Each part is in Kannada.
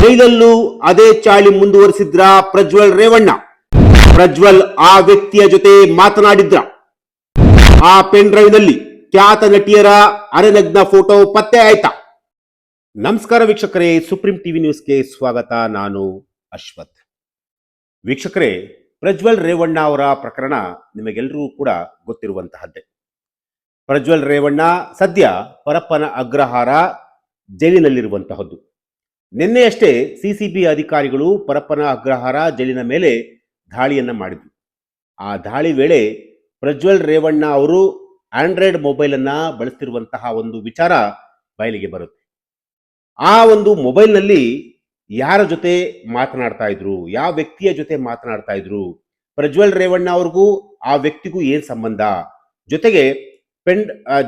ಜೈಲಲ್ಲೂ ಅದೇ ಚಾಳಿ ಮುಂದುವರಿಸಿದ್ರ ಪ್ರಜ್ವಲ್ ರೇವಣ್ಣ. ಪ್ರಜ್ವಲ್ ಆ ವ್ಯಕ್ತಿಯ ಜೊತೆ ಮಾತನಾಡಿದ್ರ. ಆ ಪೆನ್ ಡ್ರೈವ್ ನಲ್ಲಿ ಖ್ಯಾತ ನಟಿಯರ ಅರೆನಗ್ನ ಫೋಟೋ ಪತ್ತೆ ಆಯ್ತಾ? ನಮಸ್ಕಾರ ವೀಕ್ಷಕರೇ, ಸುಪ್ರೀಂ ಟಿವಿ ನ್ಯೂಸ್ಗೆ ಸ್ವಾಗತ. ನಾನು ಅಶ್ವಥ್. ವೀಕ್ಷಕರೇ, ಪ್ರಜ್ವಲ್ ರೇವಣ್ಣ ಅವರ ಪ್ರಕರಣ ನಿಮಗೆಲ್ಲರೂ ಕೂಡ ಗೊತ್ತಿರುವಂತಹದ್ದೇ. ಪ್ರಜ್ವಲ್ ರೇವಣ್ಣ ಸದ್ಯ ಪರಪ್ಪನ ಅಗ್ರಹಾರ ಜೈಲಿನಲ್ಲಿರುವಂತಹದ್ದು. ನಿನ್ನೆಯಷ್ಟೇ ಸಿಸಿಬಿ ಅಧಿಕಾರಿಗಳು ಪರಪ್ಪನ ಅಗ್ರಹಾರ ಜೈಲಿನ ಮೇಲೆ ದಾಳಿಯನ್ನ ಮಾಡಿದ್ರು. ಆ ದಾಳಿ ವೇಳೆ ಪ್ರಜ್ವಲ್ ರೇವಣ್ಣ ಅವರು ಆಂಡ್ರಾಯ್ಡ್ ಮೊಬೈಲ್ ಅನ್ನ ಬಳಸ್ತಿರುವಂತಹ ಒಂದು ವಿಚಾರ ಬಯಲಿಗೆ ಬರುತ್ತೆ. ಆ ಒಂದು ಮೊಬೈಲ್ನಲ್ಲಿ ಯಾರ ಜೊತೆ ಮಾತನಾಡ್ತಾ ಇದ್ರು, ಯಾವ ವ್ಯಕ್ತಿಯ ಜೊತೆ ಮಾತನಾಡ್ತಾ ಇದ್ರು, ಪ್ರಜ್ವಲ್ ರೇವಣ್ಣ ಅವ್ರಿಗೂ ಆ ವ್ಯಕ್ತಿಗೂ ಏನ್ ಸಂಬಂಧ,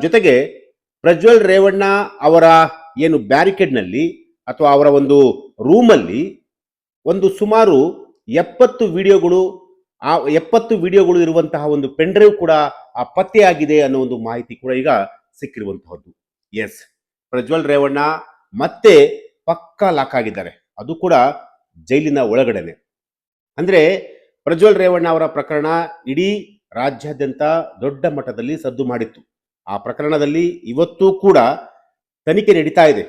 ಜೊತೆಗೆ ಪ್ರಜ್ವಲ್ ರೇವಣ್ಣ ಅವರ ಏನು ಬ್ಯಾರಿಕೇಡ್ ನಲ್ಲಿ ಅಥವಾ ಅವರ ಒಂದು ರೂಮಲ್ಲಿ ಒಂದು ಸುಮಾರು 70 ವಿಡಿಯೋಗಳು ಇರುವಂತಹ ಒಂದು ಪೆನ್ ಡ್ರೈವ್ ಕೂಡ ಪತ್ತೆಯಾಗಿದೆ ಅನ್ನೋ ಒಂದು ಮಾಹಿತಿ ಕೂಡ ಈಗ ಸಿಕ್ಕಿರುವಂತಹದ್ದು. ಎಸ್, ಪ್ರಜ್ವಲ್ ರೇವಣ್ಣ ಮತ್ತೆ ಪಕ್ಕಾ ಲಾಕ್ ಆಗಿದ್ದಾರೆ, ಅದು ಕೂಡ ಜೈಲಿನ ಒಳಗಡೆನೆ. ಅಂದ್ರೆ ಪ್ರಜ್ವಲ್ ರೇವಣ್ಣ ಅವರ ಪ್ರಕರಣ ಇಡೀ ರಾಜ್ಯಾದ್ಯಂತ ದೊಡ್ಡ ಮಟ್ಟದಲ್ಲಿ ಸದ್ದು ಮಾಡಿತ್ತು. ಆ ಪ್ರಕರಣದಲ್ಲಿ ಇವತ್ತೂ ಕೂಡ ತನಿಖೆ ನಡೀತಾ ಇದೆ.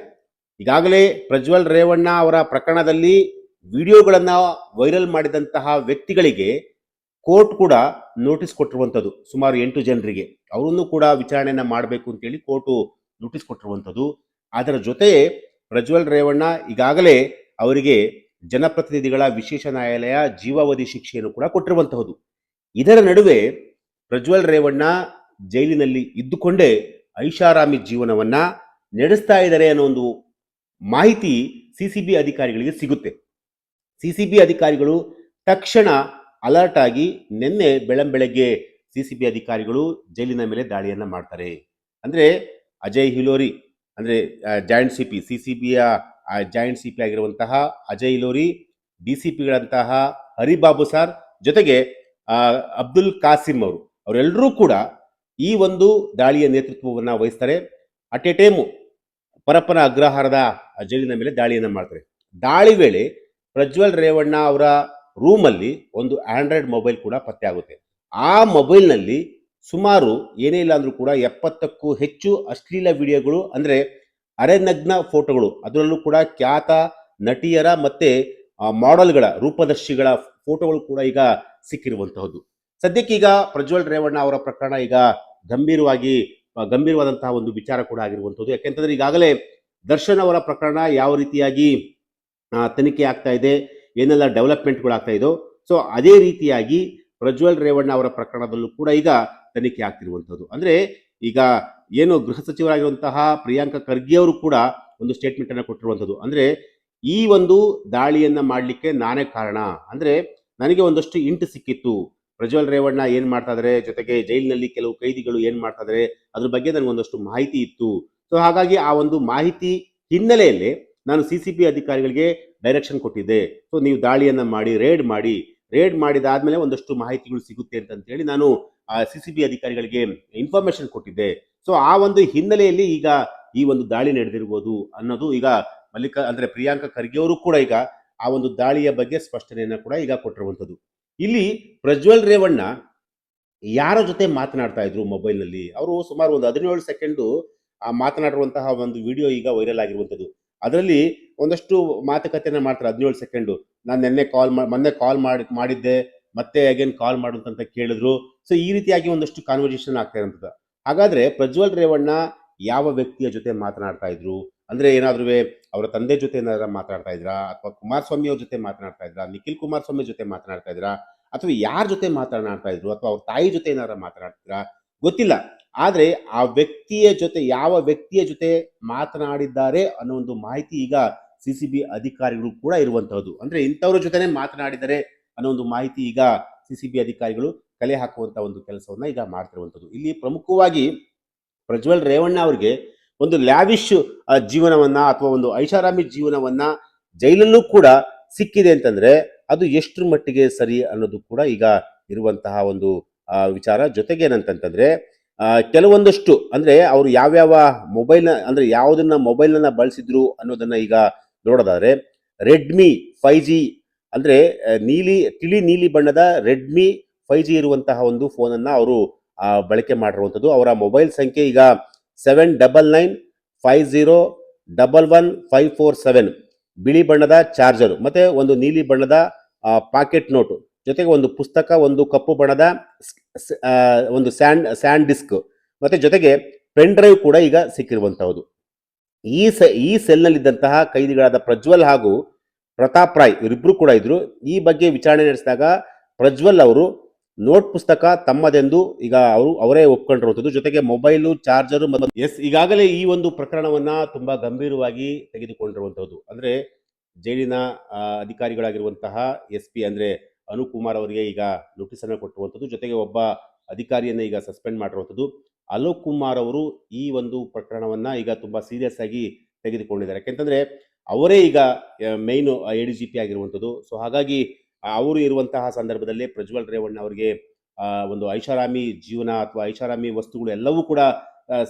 ಈಗಾಗಲೇ ಪ್ರಜ್ವಲ್ ರೇವಣ್ಣ ಅವರ ಪ್ರಕರಣದಲ್ಲಿ ವಿಡಿಯೋಗಳನ್ನ ವೈರಲ್ ಮಾಡಿದಂತಹ ವ್ಯಕ್ತಿಗಳಿಗೆ ಕೋರ್ಟ್ ಕೂಡ ನೋಟಿಸ್ ಕೊಟ್ಟಿರುವಂಥದ್ದು. ಸುಮಾರು 8 ಜನರಿಗೆ ಅವರನ್ನು ಕೂಡ ವಿಚಾರಣೆಯನ್ನ ಮಾಡಬೇಕು ಅಂತೇಳಿ ಕೋರ್ಟು ನೋಟಿಸ್ ಕೊಟ್ಟಿರುವಂಥದ್ದು. ಅದರ ಜೊತೆ ಪ್ರಜ್ವಲ್ ರೇವಣ್ಣ ಈಗಾಗಲೇ ಅವರಿಗೆ ಜನಪ್ರತಿನಿಧಿಗಳ ವಿಶೇಷ ನ್ಯಾಯಾಲಯ ಜೀವಾವಧಿ ಶಿಕ್ಷೆಯನ್ನು ಕೂಡ ಕೊಟ್ಟಿರುವಂತಹದ್ದು. ಇದರ ನಡುವೆ ಪ್ರಜ್ವಲ್ ರೇವಣ್ಣ ಜೈಲಿನಲ್ಲಿ ಇದ್ದುಕೊಂಡೇ ಐಷಾರಾಮಿ ಜೀವನವನ್ನ ನಡೆಸ್ತಾ ಇದ್ದಾರೆ ಅನ್ನೋ ಒಂದು ಮಾಹಿತಿ ಸಿಸಿಬಿ ಅಧಿಕಾರಿಗಳಿಗೆ ಸಿಗುತ್ತೆ. ಸಿಸಿಬಿ ಅಧಿಕಾರಿಗಳು ತಕ್ಷಣ ಅಲರ್ಟ್ ಆಗಿ ನಿನ್ನೆ ಬೆಳಂಬೆಳಗ್ಗೆ ಸಿಸಿಬಿ ಅಧಿಕಾರಿಗಳು ಜೈಲಿನ ಮೇಲೆ ದಾಳಿಯನ್ನ ಮಾಡ್ತಾರೆ. ಅಂದ್ರೆ ಅಜಯ್ ಹಿಲೋರಿ, ಅಂದ್ರೆ ಜಾಯಿಂಟ್ ಸಿಪಿ, ಸಿಸಿಬಿಯ ಜಾಯಿಂಟ್ ಸಿಪಿ ಆಗಿರುವಂತಹ ಅಜಯ್ ಹಿಲೋರಿ, ಡಿಸಿಪಿಗಳಂತಹ ಹರಿಬಾಬು ಸಾರ್, ಜೊತೆಗೆ ಅಬ್ದುಲ್ ಕಾಸಿಂ ಅವರೆಲ್ಲರೂ ಕೂಡ ಈ ಒಂದು ದಾಳಿಯ ನೇತೃತ್ವವನ್ನು ವಹಿಸ್ತಾರೆ. ಅಟ್ ಎ ಟೈಮು ಪರಪ್ಪನ ಅಗ್ರಹಾರದ ಜೈಲಿನ ಮೇಲೆ ದಾಳಿಯನ್ನ ಮಾಡ್ತಾರೆ. ದಾಳಿ ವೇಳೆ ಪ್ರಜ್ವಲ್ ರೇವಣ್ಣ ಅವರ ರೂಮಲ್ಲಿ ಒಂದು ಆಂಡ್ರಾಯ್ಡ್ ಮೊಬೈಲ್ ಕೂಡ ಪತ್ತೆ ಆಗುತ್ತೆ. ಆ ಮೊಬೈಲ್ನಲ್ಲಿ ಸುಮಾರು ಏನೇ ಇಲ್ಲ ಅಂದ್ರೂ ಕೂಡ 70ಕ್ಕೂ ಹೆಚ್ಚು ಅಶ್ಲೀಲ ವಿಡಿಯೋಗಳು, ಅಂದ್ರೆ ಅರೆನಗ್ನ ಫೋಟೋಗಳು, ಅದರಲ್ಲೂ ಕೂಡ ಖ್ಯಾತ ನಟಿಯರ ಮತ್ತೆ ಮಾಡೆಲ್ಗಳ, ರೂಪದರ್ಶಿಗಳ ಫೋಟೋಗಳು ಕೂಡ ಈಗ ಸಿಕ್ಕಿರುವಂತಹದ್ದು. ಸದ್ಯಕ್ಕೀಗ ಪ್ರಜ್ವಲ್ ರೇವಣ್ಣ ಅವರ ಪ್ರಕರಣ ಈಗ ಗಂಭೀರವಾದಂತಹ ಒಂದು ವಿಚಾರ ಕೂಡ ಆಗಿರುವಂಥದ್ದು. ಯಾಕೆಂತಂದ್ರೆ ಈಗಾಗಲೇ ದರ್ಶನ್ ಅವರ ಪ್ರಕರಣ ಯಾವ ರೀತಿಯಾಗಿ ತನಿಖೆ ಆಗ್ತಾ ಇದೆ, ಏನೆಲ್ಲ ಡೆವಲಪ್ಮೆಂಟ್ಗಳು ಆಗ್ತಾ ಇದೋ, ಸೊ ಅದೇ ರೀತಿಯಾಗಿ ಪ್ರಜ್ವಲ್ ರೇವಣ್ಣ ಅವರ ಪ್ರಕರಣದಲ್ಲೂ ಕೂಡ ಈಗ ತನಿಖೆ ಆಗ್ತಿರುವಂಥದ್ದು. ಅಂದ್ರೆ ಈಗ ಏನು ಗೃಹ ಸಚಿವರಾಗಿರುವಂತಹ ಪ್ರಿಯಾಂಕ ಖರ್ಗೆ ಅವರು ಕೂಡ ಒಂದು ಸ್ಟೇಟ್ಮೆಂಟ್ ಅನ್ನು ಕೊಟ್ಟಿರುವಂಥದ್ದು. ಅಂದ್ರೆ ಈ ಒಂದು ದಾಳಿಯನ್ನ ಮಾಡಲಿಕ್ಕೆ ನಾನೇ ಕಾರಣ, ಅಂದ್ರೆ ನನಗೆ ಒಂದಷ್ಟು ಇಂಟು ಸಿಕ್ಕಿತ್ತು, ಪ್ರಜ್ವಲ್ ರೇವಣ್ಣ ಏನ್ ಮಾಡ್ತಾ ಇದಾರೆ, ಜೊತೆಗೆ ಜೈಲಿನಲ್ಲಿ ಕೆಲವು ಕೈದಿಗಳು ಏನ್ ಮಾಡ್ತಾ ಇದಾರೆ, ಅದ್ರ ಬಗ್ಗೆ ನನಗೆ ಒಂದಷ್ಟು ಮಾಹಿತಿ ಇತ್ತು. ಸೊ ಹಾಗಾಗಿ ಆ ಒಂದು ಮಾಹಿತಿ ಹಿನ್ನೆಲೆಯಲ್ಲಿ ನಾನು ಸಿಸಿಬಿ ಅಧಿಕಾರಿಗಳಿಗೆ ಡೈರೆಕ್ಷನ್ ಕೊಟ್ಟಿದ್ದೆ. ಸೊ ನೀವು ದಾಳಿಯನ್ನ ಮಾಡಿ, ರೇಡ್ ಮಾಡಿದಾದ್ಮೇಲೆ ಒಂದಷ್ಟು ಮಾಹಿತಿಗಳು ಸಿಗುತ್ತೆ ಅಂತ ಹೇಳಿ ನಾನು ಸಿಸಿಬಿ ಅಧಿಕಾರಿಗಳಿಗೆ ಇನ್ಫಾರ್ಮೇಶನ್ ಕೊಟ್ಟಿದ್ದೆ. ಸೊ ಆ ಒಂದು ಹಿನ್ನೆಲೆಯಲ್ಲಿ ಈಗ ಈ ಒಂದು ದಾಳಿ ನಡೆದಿರ್ಬೋದು ಅನ್ನೋದು ಈಗ ಪ್ರಿಯಾಂಕ ಖರ್ಗೆ ಅವರು ಕೂಡ ಈಗ ಆ ಒಂದು ದಾಳಿಯ ಬಗ್ಗೆ ಸ್ಪಷ್ಟನೆಯನ್ನ ಕೂಡ ಈಗ ಕೊಟ್ಟಿರುವಂಥದ್ದು. ಇಲ್ಲಿ ಪ್ರಜ್ವಲ್ ರೇವಣ್ಣ ಯಾರ ಜೊತೆ ಮಾತನಾಡ್ತಾ ಇದ್ರು ಮೊಬೈಲ್ನಲ್ಲಿ, ಅವರು ಸುಮಾರು ಒಂದು 17 ಸೆಕೆಂಡು ಮಾತನಾಡಿರುವಂತಹ ಒಂದು ವಿಡಿಯೋ ಈಗ ವೈರಲ್ ಆಗಿರುವಂಥದ್ದು. ಅದರಲ್ಲಿ ಒಂದಷ್ಟು ಮಾತುಕತೆಯನ್ನ ಮಾಡ್ತಾರೆ. 17 ಸೆಕೆಂಡು, ನಾನು ಮೊನ್ನೆ ಕಾಲ್ ಮಾಡಿದ್ದೆ, ಮತ್ತೆ ಅಗೇನ್ ಕಾಲ್ ಮಾಡುವಂತ ಕೇಳಿದ್ರು. ಸೊ ಈ ರೀತಿಯಾಗಿ ಒಂದಷ್ಟು ಕಾನ್ವರ್ಸೇಷನ್ ಆಗ್ತಾ ಇರುವಂಥದ್ದು. ಹಾಗಾದ್ರೆ ಪ್ರಜ್ವಲ್ ರೇವಣ್ಣ ಯಾವ ವ್ಯಕ್ತಿಯ ಜೊತೆ ಮಾತನಾಡ್ತಾ ಇದ್ರು, ಅಂದ್ರೆ ಏನಾದ್ರೂ ಅವರ ತಂದೆ ಜೊತೆ ಏನಾದ್ರು ಮಾತನಾಡ್ತಾ ಇದ್ರಾ, ಅಥವಾ ಕುಮಾರಸ್ವಾಮಿ ಅವ್ರ ಜೊತೆ ಮಾತನಾಡ್ತಾ ಇದ್ರಾ, ನಿಖಿಲ್ ಕುಮಾರಸ್ವಾಮಿ ಜೊತೆ ಮಾತನಾಡ್ತಾ ಇದ್ರಾ, ಅಥವಾ ಯಾರ ಜೊತೆ ಮಾತನಾಡ್ತಾ ಇದ್ರು, ಅಥವಾ ಅವ್ರ ತಾಯಿ ಜೊತೆ ಏನಾರ ಮಾತನಾಡ್ತಿದ್ರಾ ಗೊತ್ತಿಲ್ಲ. ಆದ್ರೆ ಆ ವ್ಯಕ್ತಿಯ ಜೊತೆ, ಯಾವ ವ್ಯಕ್ತಿಯ ಜೊತೆ ಮಾತನಾಡಿದ್ದಾರೆ ಅನ್ನೋ ಒಂದು ಮಾಹಿತಿ ಈಗ ಸಿಸಿಬಿ ಅಧಿಕಾರಿಗಳು ಕೂಡ ಇರುವಂತಹದ್ದು. ಅಂದ್ರೆ ಇಂಥವ್ರ ಜೊತೆನೆ ಮಾತನಾಡಿದರೆ ಅನ್ನೋ ಒಂದು ಮಾಹಿತಿ ಈಗ ಸಿಸಿಬಿ ಅಧಿಕಾರಿಗಳು ಕಲೆ ಹಾಕುವಂತ ಒಂದು ಕೆಲಸವನ್ನ ಈಗ ಮಾಡ್ತಿರುವಂತದ್ದು. ಇಲ್ಲಿ ಪ್ರಮುಖವಾಗಿ ಪ್ರಜ್ವಲ್ ರೇವಣ್ಣ ಅವರಿಗೆ ಒಂದು ಲ್ಯಾವಿಶ್ ಜೀವನವನ್ನ ಅಥವಾ ಒಂದು ಐಷಾರಾಮಿ ಜೀವನವನ್ನ ಜೈಲಲ್ಲೂ ಕೂಡ ಸಿಕ್ಕಿದೆ ಅಂತಂದ್ರೆ ಅದು ಎಷ್ಟರ ಮಟ್ಟಿಗೆ ಸರಿ ಅನ್ನೋದು ಕೂಡ ಈಗ ಇರುವಂತಹ ಒಂದು ವಿಚಾರ. ಜೊತೆಗೆ ಏನಂತಂತಂದ್ರೆ ಕೆಲವೊಂದಷ್ಟು ಅಂದ್ರೆ ಅವರು ಯಾವ್ಯಾವ ಮೊಬೈಲ್ ಅಂದ್ರೆ ಯಾವುದನ್ನ ಮೊಬೈಲ್ ಅನ್ನ ಬಳಸಿದ್ರು ಅನ್ನೋದನ್ನ ಈಗ ನೋಡೋದಾದ್ರೆ ರೆಡ್ಮಿ 5G ಅಂದ್ರೆ ತಿಳಿ ನೀಲಿ ಬಣ್ಣದ ರೆಡ್ಮಿ 5G ಇರುವಂತಹ ಒಂದು ಫೋನನ್ನ ಅವರು ಬಳಕೆ ಮಾಡಿರುವಂಥದ್ದು. ಅವರ ಮೊಬೈಲ್ ಸಂಖ್ಯೆ ಈಗ 7995011547. ಬಿಳಿ ಬಣ್ಣದ ಚಾರ್ಜರ್ ಮತ್ತೆ ಒಂದು ನೀಲಿ ಬಣ್ಣದ ಪಾಕೆಟ್ ನೋಟು ಜೊತೆಗೆ ಒಂದು ಪುಸ್ತಕ, ಒಂದು ಕಪ್ಪು ಬಣ್ಣದ ಒಂದು ಸ್ಯಾಂಡ್ ಡಿಸ್ಕ್ ಮತ್ತೆ ಜೊತೆಗೆ ಪೆನ್ ಡ್ರೈವ್ ಕೂಡ ಈಗ ಸಿಕ್ಕಿರುವಂತಹದ್ದು. ಈ ಸೆಲ್ನಲ್ಲಿದ್ದಂತಹ ಕೈದಿಗಳಾದ ಪ್ರಜ್ವಲ್ ಹಾಗೂ ಪ್ರತಾಪ್ ರಾಯ್ ಇವರಿಬ್ರು ಕೂಡ ಇದ್ರು. ಈ ಬಗ್ಗೆ ವಿಚಾರಣೆ ನಡೆಸಿದಾಗ ಪ್ರಜ್ವಲ್ ಅವರು ನೋಟ್ ಪುಸ್ತಕ ತಮ್ಮದೆಂದು ಈಗ ಅವರೇ ಒಪ್ಕೊಂಡಿರುವಂಥದ್ದು. ಜೊತೆಗೆ ಮೊಬೈಲು, ಚಾರ್ಜರು ಈಗಾಗಲೇ ಈ ಒಂದು ಪ್ರಕರಣವನ್ನ ತುಂಬಾ ಗಂಭೀರವಾಗಿ ತೆಗೆದುಕೊಂಡಿರುವಂತಹದ್ದು. ಅಂದ್ರೆ ಜೈಲಿನ ಅಧಿಕಾರಿಗಳಾಗಿರುವಂತಹ SP ಅಂದ್ರೆ ಅನೂಪ್ ಕುಮಾರ್ ಅವರಿಗೆ ಈಗ ನೋಟಿಸ್ ಅನ್ನು ಕೊಟ್ಟಿರುವಂಥದ್ದು. ಜೊತೆಗೆ ಒಬ್ಬ ಅಧಿಕಾರಿಯನ್ನ ಈಗ ಸಸ್ಪೆಂಡ್ ಮಾಡಿರುವಂಥದ್ದು. ಅಲೋಕ್ ಕುಮಾರ್ ಅವರು ಈ ಒಂದು ಪ್ರಕರಣವನ್ನ ಈಗ ತುಂಬಾ ಸೀರಿಯಸ್ ಆಗಿ ತೆಗೆದುಕೊಂಡಿದ್ದಾರೆ. ಯಾಕೆಂತಂದ್ರೆ ಅವರೇ ಈಗ ಮೈನ್ ADGP ಆಗಿರುವಂಥದ್ದು. ಸೊ ಹಾಗಾಗಿ ಅವರು ಇರುವಂತಹ ಸಂದರ್ಭದಲ್ಲಿ ಪ್ರಜ್ವಲ್ ರೇವಣ್ಣ ಅವರಿಗೆ ಒಂದು ಐಷಾರಾಮಿ ಜೀವನ ಅಥವಾ ಐಷಾರಾಮಿ ವಸ್ತುಗಳು ಎಲ್ಲವೂ ಕೂಡ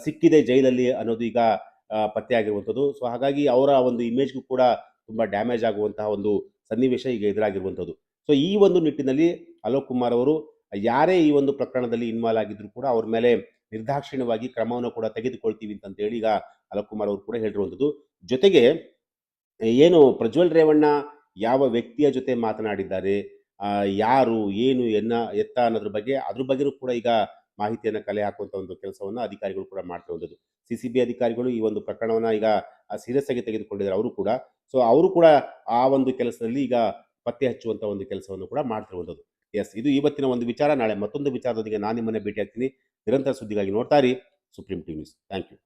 ಸಿಕ್ಕಿದೆ ಜೈಲಲ್ಲಿ ಅನ್ನೋದು ಈಗ ಪತ್ತೆ ಆಗಿರುವಂಥದ್ದು. ಸೊ ಹಾಗಾಗಿ ಅವರ ಒಂದು ಇಮೇಜ್ಗೂ ಕೂಡ ತುಂಬಾ ಡ್ಯಾಮೇಜ್ ಆಗುವಂತಹ ಒಂದು ಸನ್ನಿವೇಶ ಈಗ ಎದುರಾಗಿರುವಂಥದ್ದು. ಸೊ ಈ ಒಂದು ನಿಟ್ಟಿನಲ್ಲಿ ಅಲೋಕ್ ಕುಮಾರ್ ಅವರು ಯಾರೇ ಈ ಒಂದು ಪ್ರಕರಣದಲ್ಲಿ ಇನ್ವಾಲ್ವ್ ಆಗಿದ್ರು ಕೂಡ ಅವ್ರ ಮೇಲೆ ನಿರ್ದಾಕ್ಷಿಣ್ಯವಾಗಿ ಕ್ರಮವನ್ನು ಕೂಡ ತೆಗೆದುಕೊಳ್ತೀವಿ ಅಂತ ಹೇಳಿ ಈಗ ಅಲೋಕ್ ಕುಮಾರ್ ಅವರು ಕೂಡ ಹೇಳಿರುವಂಥದ್ದು. ಜೊತೆಗೆ ಏನು ಪ್ರಜ್ವಲ್ ರೇವಣ್ಣ ಯಾವ ವ್ಯಕ್ತಿಯ ಜೊತೆ ಮಾತನಾಡಿದ್ದಾರೆ, ಯಾರು, ಏನು, ಎತ್ತ ಅನ್ನೋದ್ರ ಬಗ್ಗೆನೂ ಕೂಡ ಈಗ ಮಾಹಿತಿಯನ್ನು ಕಲೆ ಹಾಕುವಂತ ಒಂದು ಕೆಲಸವನ್ನ ಅಧಿಕಾರಿಗಳು ಕೂಡ ಮಾಡ್ತಿರುವಂಥದ್ದು. CCB ಅಧಿಕಾರಿಗಳು ಈ ಒಂದು ಪ್ರಕರಣವನ್ನ ಈಗ ಸೀರಿಯಸ್ ಆಗಿ ತೆಗೆದುಕೊಂಡಿದ್ದಾರೆ ಅವರು ಕೂಡ. ಸೊ ಅವರು ಕೂಡ ಆ ಒಂದು ಕೆಲಸದಲ್ಲಿ ಈಗ ಪತ್ತೆ ಹಚ್ಚುವಂತ ಒಂದು ಕೆಲಸವನ್ನು ಕೂಡ ಮಾಡ್ತಿರುವಂಥದ್ದು. ಎಸ್, ಇದು ಇವತ್ತಿನ ಒಂದು ವಿಚಾರ. ನಾಳೆ ಮತ್ತೊಂದು ವಿಚಾರದೊಂದಿಗೆ ನಾನು ನಿಮ್ಮನ್ನ ಭೇಟಿ ಆಗ್ತೀನಿ. ನಿರಂತರ ಸುದ್ದಿಗಾಗಿ ನೋಡ್ತಾ ಇರಿ supreme TV news. Thank you.